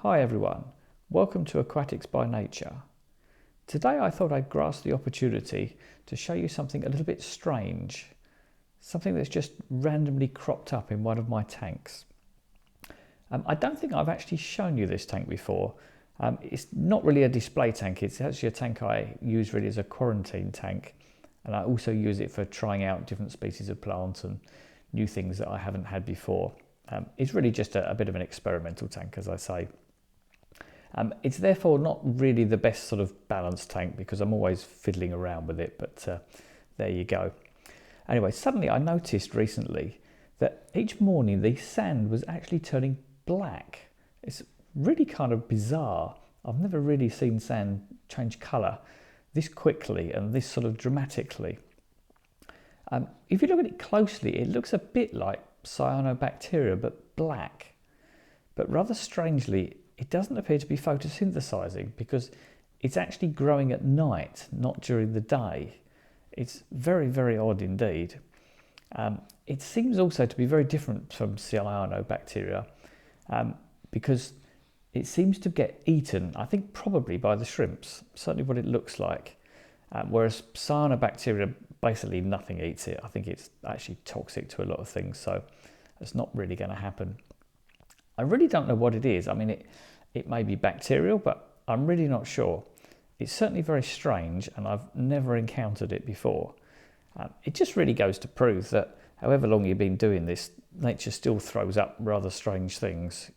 Hi everyone, welcome to Aquatics by Nature. Today I thought I'd grasp the opportunity to show you something a little bit strange, something that's just randomly cropped up in one of my tanks. I don't think I've actually shown you this tank before. It's not really a display tank, it's actually a tank I use really as a quarantine tank, and I also use it for trying out different species of plants and new things that I haven't had before. It's really just a bit of an experimental tank, as I say. It's therefore not really the best sort of balanced tank because I'm always fiddling around with it, but there you go. Anyway, suddenly I noticed recently that each morning the sand was actually turning black. It's really kind of bizarre. I've never really seen sand change colour this quickly and this sort of dramatically. If you look at it closely, it looks a bit like cyanobacteria, but black. But rather strangely, it doesn't appear to be photosynthesizing because it's actually growing at night, not during the day. It's very, very odd indeed. It seems also to be very different from cyanobacteria because it seems to get eaten, I think probably by the shrimps, certainly what it looks like. Whereas cyanobacteria, basically nothing eats it. I think it's actually toxic to a lot of things, so it's not really going to happen. I really don't know what it is. I mean, it may be bacterial, but I'm really not sure. It's certainly very strange, and I've never encountered it before. It just really goes to prove that however long you've been doing this, nature still throws up rather strange things.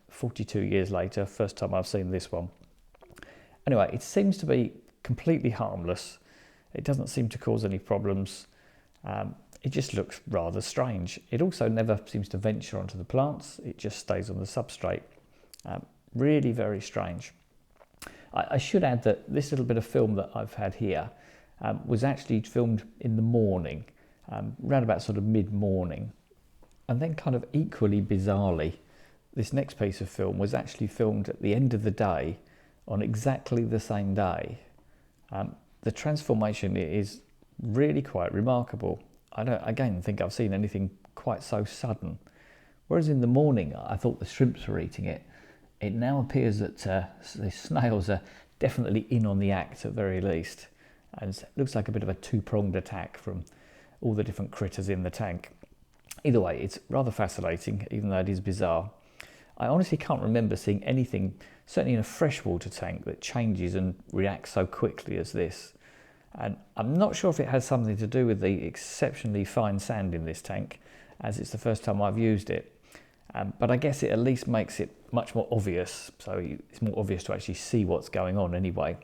42 years later, first time I've seen this one. Anyway, it seems to be completely harmless. It doesn't seem to cause any problems. It just looks rather strange. It also never seems to venture onto the plants. It just stays on the substrate. Really very strange. I should add that this little bit of film that I've had here was actually filmed in the morning, around about sort of mid-morning. And then kind of equally bizarrely, this next piece of film was actually filmed at the end of the day on exactly the same day. The transformation is really quite remarkable. I don't, again, think I've seen anything quite so sudden. Whereas in the morning, I thought the shrimps were eating it. It now appears that the snails are definitely in on the act at very least. And it looks like a bit of a two-pronged attack from all the different critters in the tank. Either way, it's rather fascinating, even though it is bizarre. I honestly can't remember seeing anything, certainly in a freshwater tank, that changes and reacts so quickly as this. And I'm not sure if it has something to do with the exceptionally fine sand in this tank, as it's the first time I've used it. But I guess it at least makes it much more obvious, so it's more obvious to actually see what's going on anyway.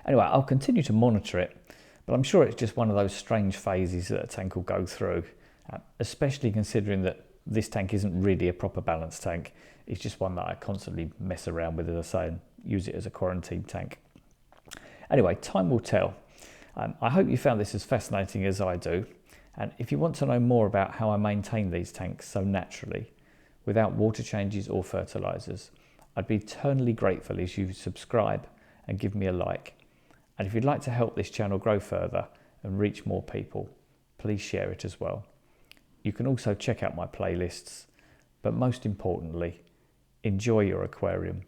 Anyway, I'll continue to monitor it, but I'm sure it's just one of those strange phases that a tank will go through, especially considering that this tank isn't really a proper balanced tank. It's just one that I constantly mess around with, as I say, and use it as a quarantine tank. Anyway, time will tell. I hope you found this as fascinating as I do. And if you want to know more about how I maintain these tanks so naturally, without water changes or fertilizers, I'd be eternally grateful if you subscribe and give me a like. And if you'd like to help this channel grow further and reach more people, please share it as well. You can also check out my playlists, but most importantly, enjoy your aquarium.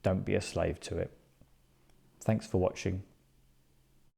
Don't be a slave to it. Thanks for watching.